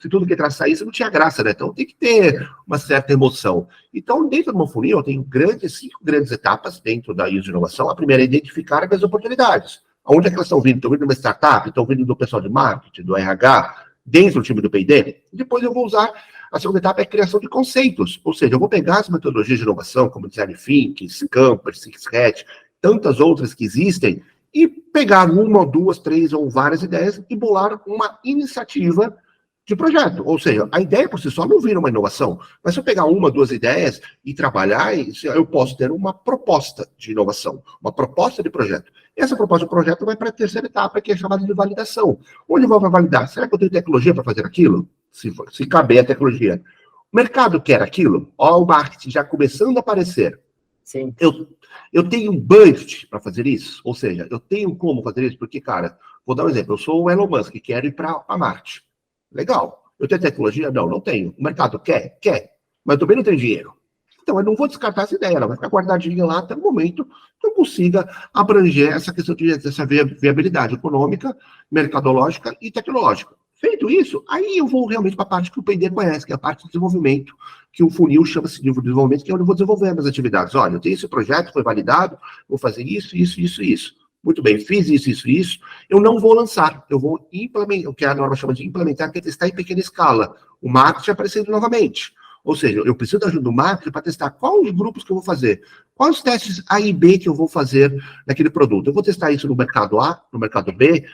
tudo que entrar sair, não tinha graça, né? Então tem que ter uma certa emoção. Então, dentro do meu funil, eu tenho 5 grandes etapas dentro da ISO de inovação. A primeira é identificar as oportunidades. Onde é que elas estão vindo? Estão vindo de uma startup? Estão vindo do pessoal de marketing, do RH, dentro do time do P&D? Depois eu vou usar... A segunda etapa é a criação de conceitos, ou seja, eu vou pegar as metodologias de inovação, como Design Thinking, Scamper, Six Hat, tantas outras que existem, e pegar 1, 2, 3 ou várias ideias e bolar uma iniciativa de projeto. Ou seja, a ideia por si só não vira uma inovação, mas se eu pegar 1, 2 ideias e trabalhar, eu posso ter uma proposta de inovação, uma proposta de projeto. E essa proposta de projeto vai para a terceira etapa, que é chamada de validação. Onde eu vou validar? Será que eu tenho tecnologia para fazer aquilo? Se caber a tecnologia. O mercado quer aquilo? Ó, o marketing já começando a aparecer. Sim. Eu tenho um budget para fazer isso? Ou seja, eu tenho como fazer isso? Porque, cara, vou dar um exemplo. Eu sou o Elon Musk, quero ir para Marte. Legal. Eu tenho tecnologia? Não tenho. O mercado quer? Quer. Mas eu também não tenho dinheiro. Então, eu não vou descartar essa ideia. Ela vai ficar guardadinha lá até o momento que eu consiga abranger essa questão dessa viabilidade econômica, mercadológica e tecnológica. Feito isso, aí eu vou realmente para a parte que o P&D conhece, que é a parte de desenvolvimento, que o funil chama-se de desenvolvimento, que é onde eu vou desenvolver as atividades. Olha, eu tenho esse projeto, foi validado, vou fazer isso. Muito bem, fiz isso. Eu não vou lançar, eu vou implementar, o que a norma chama de implementar, que é testar em pequena escala. O marketing aparecendo novamente. Ou seja, eu preciso da ajuda do marketing para testar quais os grupos que eu vou fazer, quais os testes A e B que eu vou fazer naquele produto. Eu vou testar isso no mercado A, no mercado B,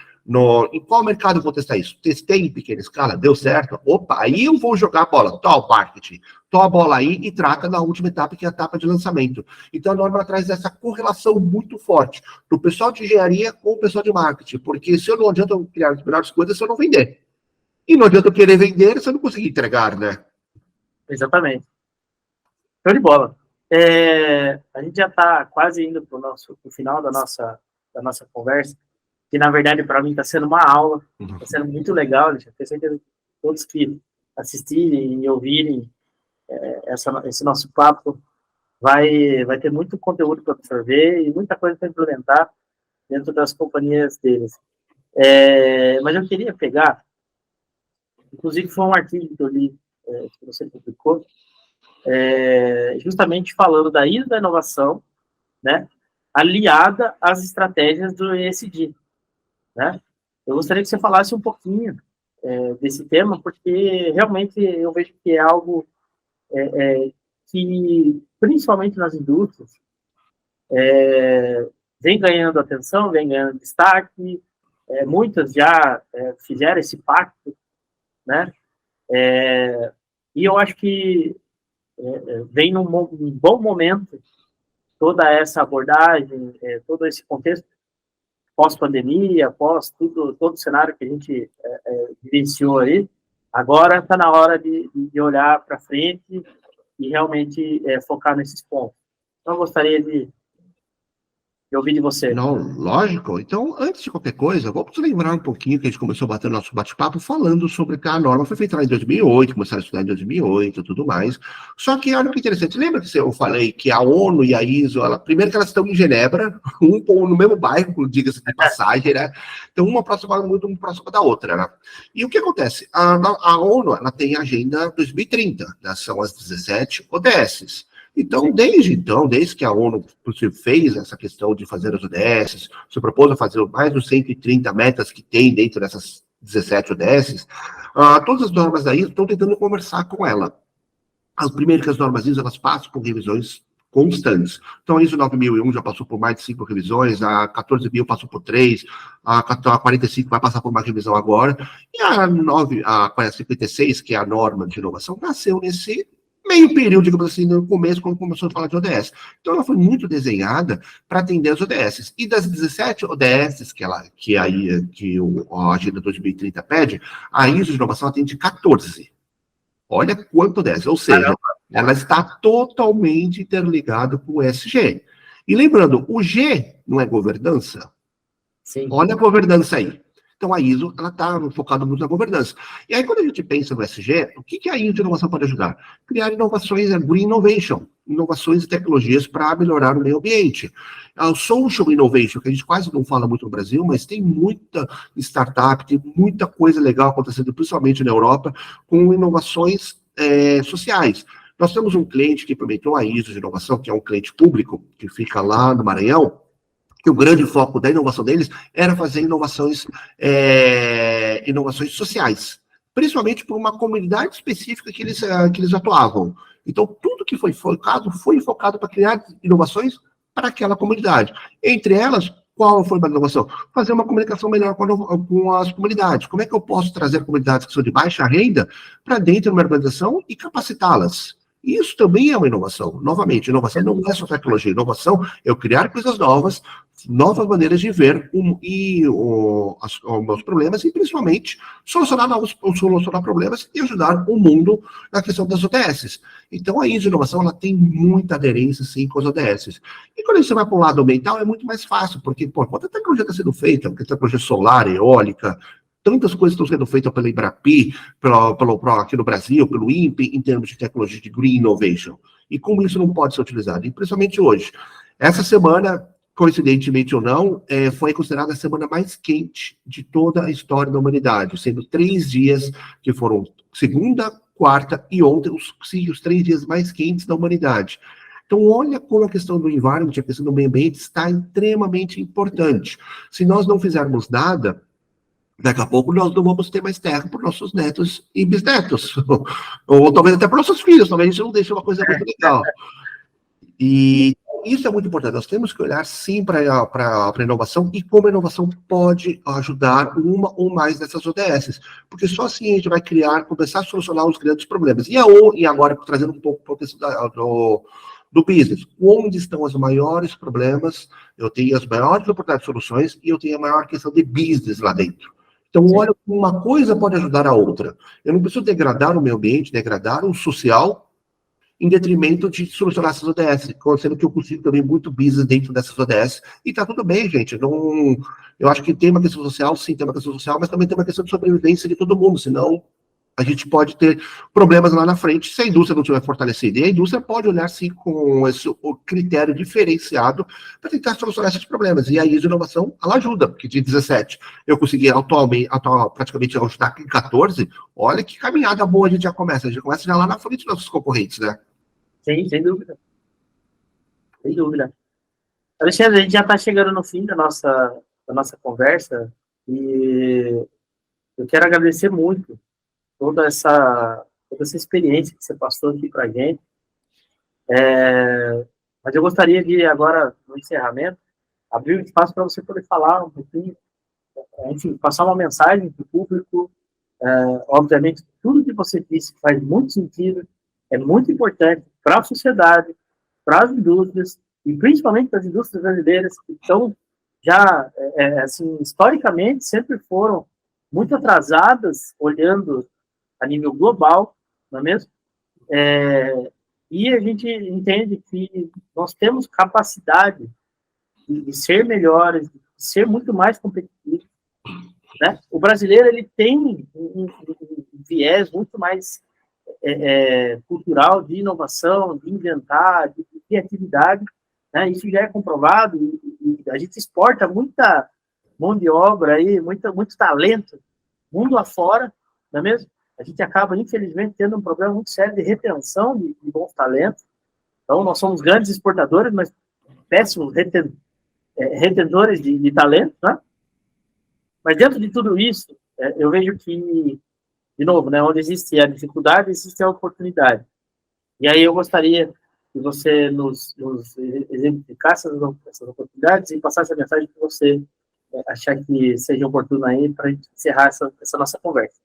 em qual mercado eu vou testar isso? Testei em pequena escala, deu certo? Opa, aí eu vou jogar a bola. Tó, marketing. Tó a bola aí e trata na última etapa, que é a etapa de lançamento. Então, a norma traz essa correlação muito forte do pessoal de engenharia com o pessoal de marketing, porque se eu não adianta eu criar as melhores coisas se eu não vender. E não adianta eu querer vender se eu não conseguir entregar, né? Exatamente. Show de bola. A gente já está quase indo para o final da nossa conversa, que na verdade para mim está sendo uma aula, está sendo muito legal, né? Tenho certeza que todos que assistirem e ouvirem esse nosso papo vai ter muito conteúdo para absorver e muita coisa para implementar dentro das companhias deles. Mas eu queria pegar, inclusive foi um artigo que eu li, que você publicou, justamente falando da ISO da inovação, né, aliada às estratégias do ESG, né? Eu gostaria que você falasse um pouquinho desse tema, porque realmente eu vejo que é algo que, principalmente nas indústrias, vem ganhando atenção, vem ganhando destaque, muitas já fizeram esse pacto, né? E eu acho que vem num bom momento toda essa abordagem, todo esse contexto pós-pandemia, todo o cenário que a gente vivenciou aí. Agora está na hora de olhar para frente e realmente focar nesses pontos. Então, eu gostaria de ouvir de você. Não, lógico. Então, antes de qualquer coisa, vamos lembrar um pouquinho que a gente começou a bater nosso bate-papo falando sobre que a norma foi feita lá em 2008, começaram a estudar em 2008 e tudo mais. Só que, olha que interessante, lembra que eu falei que a ONU e a ISO, primeiro que elas estão em Genebra, no mesmo bairro, diga-se de passagem, né? Então, uma próxima da outra, né? E o que acontece? A ONU, ela tem a Agenda 2030, né? São as 17 ODSs. Então, desde que a ONU fez essa questão de fazer as ODSs, se propôs a fazer mais de 130 metas que tem dentro dessas 17 ODSs, todas as normas da ISO estão tentando conversar com ela. Primeiro que as normas ISO, elas passam por revisões constantes. Então, a ISO 9001 já passou por mais de 5 revisões, a 14.000 passou por 3, a 45 vai passar por uma revisão agora, e a 56, que é a norma de inovação, nasceu nesse meio período, digamos assim, no começo, quando começou a falar de ODS. Então, ela foi muito desenhada para atender as ODS. E das 17 ODS que a Agenda 2030 pede, a ISO de inovação atende 14. Olha quanto ODS. Ou seja, ela está totalmente interligada com o ESG. E lembrando, o G não é governança? Sim. Olha a governança aí. Então, a ISO está focada muito na governança. E aí, quando a gente pensa no SG, o que a ISO de inovação pode ajudar? Criar inovações, Green Innovation, inovações e tecnologias para melhorar o meio ambiente. O Social Innovation, que a gente quase não fala muito no Brasil, mas tem muita startup, tem muita coisa legal acontecendo, principalmente na Europa, com inovações sociais. Nós temos um cliente que implementou a ISO de inovação, que é um cliente público, que fica lá no Maranhão, que o grande foco da inovação deles era fazer inovações sociais, principalmente por uma comunidade específica que eles atuavam. Então, tudo que foi focado para criar inovações para aquela comunidade. Entre elas, qual foi a inovação? Fazer uma comunicação melhor com as comunidades. Como é que eu posso trazer comunidades que são de baixa renda para dentro de uma organização e capacitá-las? Isso também é uma inovação. Novamente, inovação não é só tecnologia. Inovação é eu criar coisas novas, novas maneiras de ver os meus problemas e, principalmente, solucionar problemas e ajudar o mundo na questão das ODS. Então, a ISO de inovação ela tem muita aderência, sim, com as ODS. E quando você vai para o lado ambiental, é muito mais fácil, porque, quanta tecnologia está sendo feita, porque tecnologia solar, eólica, tantas coisas estão sendo feitas pela Embrapi, aqui no Brasil, pelo INPE, em termos de tecnologia de Green Innovation. E como isso não pode ser utilizado? E principalmente hoje. Essa semana, coincidentemente ou não, foi considerada a semana mais quente de toda a história da humanidade, sendo 3 dias que foram segunda, quarta e ontem, os 3 dias mais quentes da humanidade. Então, olha como a questão do environment, a questão do meio ambiente está extremamente importante. Se nós não fizermos nada, daqui a pouco nós não vamos ter mais terra para os nossos netos e bisnetos. Ou talvez até para os nossos filhos, talvez a gente não deixe uma coisa muito legal. E isso é muito importante. Nós temos que olhar, sim, para a inovação e como a inovação pode ajudar uma ou mais dessas ODS. Porque só assim a gente vai começar a solucionar os grandes problemas. E agora, trazendo um pouco para a questão do business. Onde estão os maiores problemas? Eu tenho as maiores oportunidades de soluções e eu tenho a maior questão de business lá dentro. Então, olha, uma coisa pode ajudar a outra. Eu não preciso degradar o meio ambiente, degradar o social, em detrimento de solucionar essas ODS, sendo que eu consigo também muito business dentro dessas ODS, e tá tudo bem, gente. Eu acho que tem uma questão social, sim, tem uma questão social, mas também tem uma questão de sobrevivência de todo mundo, senão a gente pode ter problemas lá na frente se a indústria não estiver fortalecida. E a indústria pode olhar, sim, com o critério diferenciado para tentar solucionar esses problemas. E a ISO Inovação, ela ajuda, porque de 17 eu consegui praticamente ajudar em 14. Olha que caminhada boa a gente já começa. A gente começa já lá na frente dos nossos concorrentes, né? Sim, sem dúvida. Sem dúvida. Alexandre, a gente já está chegando no fim da nossa conversa e eu quero agradecer muito toda essa experiência que você passou aqui para a gente. Mas eu gostaria de, agora, no encerramento, abrir um espaço para você poder falar um pouquinho, enfim, passar uma mensagem para o público. Obviamente, tudo que você disse faz muito sentido, é muito importante para a sociedade, para as indústrias, e principalmente para as indústrias brasileiras, que estão já, assim, historicamente, sempre foram muito atrasadas, olhando a nível global, não é mesmo? E a gente entende que nós temos capacidade de ser melhores, de ser muito mais competitivos, né? O brasileiro ele tem um viés muito mais cultural de inovação, de inventar, de criatividade, né? Isso já é comprovado e a gente exporta muita mão de obra aí, muito talento mundo afora, não é mesmo? A gente acaba, infelizmente, tendo um problema muito sério de retenção de bons talentos. Então, nós somos grandes exportadores, mas péssimos retentores de talento, né? Mas dentro de tudo isso, eu vejo que, de novo, né, onde existe a dificuldade, existe a oportunidade. E aí eu gostaria que você nos exemplificasse essas oportunidades e passasse a mensagem que você achar que seja oportuno aí para a gente encerrar essa nossa conversa.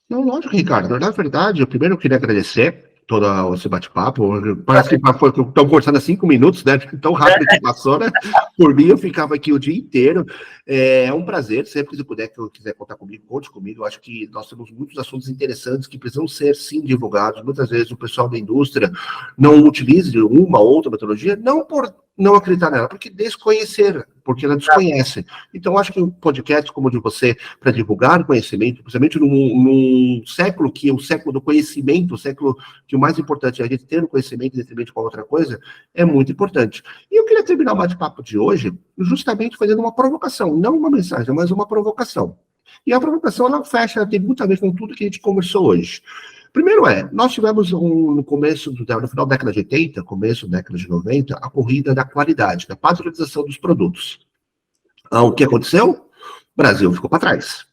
Não, lógico, Ricardo. Na verdade, eu primeiro queria agradecer todo esse bate-papo. Parece que estão conversando há 5 minutos, né? Tão rápido que passou, né? Por mim, eu ficava aqui o dia inteiro. É um prazer, sempre que você puder, que eu quiser contar comigo, conte comigo. Eu acho que nós temos muitos assuntos interessantes que precisam ser, sim, divulgados. Muitas vezes o pessoal da indústria não utiliza uma ou outra metodologia, não por não acreditar nela, porque desconhecer, porque ela desconhece. Então, acho que um podcast como o de você, para divulgar conhecimento, principalmente num século que é o século do conhecimento, o século que o mais importante é a gente ter o conhecimento, independente de qualquer outra coisa, é muito importante. E eu queria terminar o bate-papo de hoje justamente fazendo uma provocação, não uma mensagem, mas uma provocação. E a provocação, ela fecha, tem muito a ver com tudo que a gente conversou hoje. Primeiro nós tivemos no final da década de 80, começo da década de 90, a corrida da qualidade, da padronização dos produtos. O que aconteceu? O Brasil ficou para trás.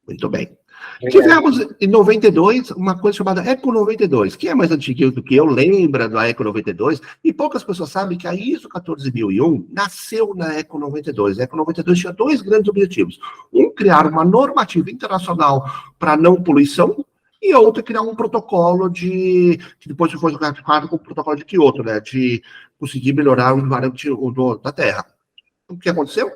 Muito bem. Tivemos em 92 uma coisa chamada Eco 92. Quem é mais antigo do que eu lembra da Eco 92, e poucas pessoas sabem que a ISO 14001 nasceu na Eco 92. A Eco 92 tinha 2 grandes objetivos. Um, criar uma normativa internacional para não poluição, e outra, criar um protocolo que depois foi ratificado com o protocolo de Kyoto, né, de conseguir melhorar o environamento da Terra. O que aconteceu?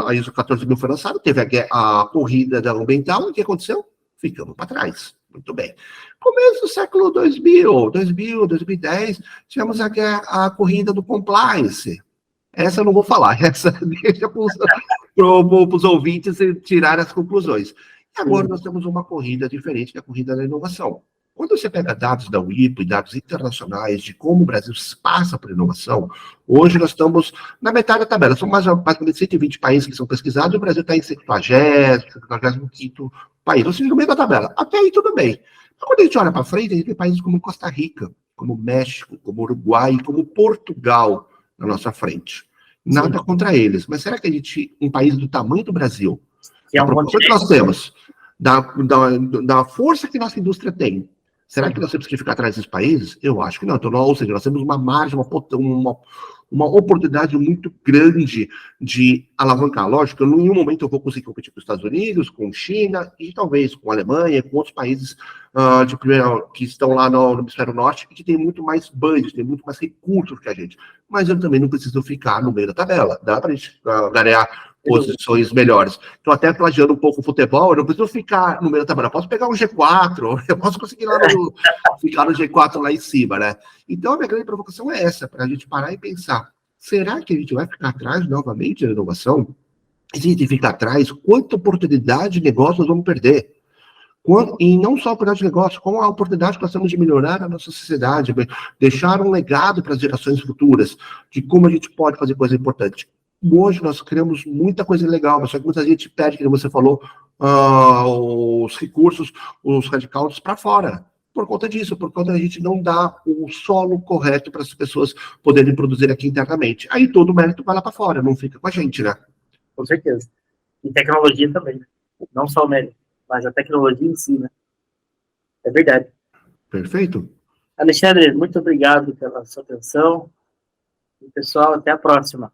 A ISO 14000 foi lançada, teve a corrida da ambiental, e o que aconteceu? Ficamos para trás. Muito bem. Começo do século 2010, tivemos a corrida do compliance. Essa eu não vou falar, essa deixa para os ouvintes tirarem as conclusões. E agora nós temos uma corrida diferente, que é a corrida da inovação. Quando você pega dados da UIPA e dados internacionais de como o Brasil passa por inovação, hoje nós estamos na metade da tabela. São mais ou menos 120 países que são pesquisados, e o Brasil está em 75º país, ou seja, no meio da tabela. Até aí tudo bem. Mas quando a gente olha para frente, a gente tem países como Costa Rica, como México, como Uruguai, como Portugal na nossa frente. Nada contra eles. Mas será que um país do tamanho do Brasil, da proporção que nós temos, da força que nossa indústria tem, será que nós temos que ficar atrás desses países? Eu acho que não. Então, ou seja, nós temos uma margem, uma oportunidade muito grande de alavancar. Lógico, em nenhum momento eu vou conseguir competir com os Estados Unidos, com China e talvez com a Alemanha, com outros países que estão lá no hemisfério norte e que tem muito mais budget, tem muito mais recursos que a gente. Mas eu também não preciso ficar no meio da tabela. Dá para a gente ganhar posições melhores. Então, até plagiando um pouco o futebol, eu não preciso ficar no meio da tabela. Eu posso pegar um G4, eu posso conseguir ficar no G4 lá em cima, né? Então, a minha grande provocação é essa, para a gente parar e pensar, será que a gente vai ficar atrás novamente da inovação? E se a gente ficar atrás, quanta oportunidade de negócio nós vamos perder? E não só a oportunidade de negócio, como a oportunidade que nós temos de melhorar a nossa sociedade, deixar um legado para as gerações futuras, de como a gente pode fazer coisa importante. Hoje nós criamos muita coisa legal, mas só que muita gente pede, como você falou, os recursos, os radicals para fora. Por conta disso, por conta da gente não dar o solo correto para as pessoas poderem produzir aqui internamente. Aí todo o mérito vai lá para fora, não fica com a gente, né? Com certeza. E tecnologia também, né? Não só o mérito, mas a tecnologia em si, né? É verdade. Perfeito. Alexandre, muito obrigado pela sua atenção. E, pessoal, até a próxima.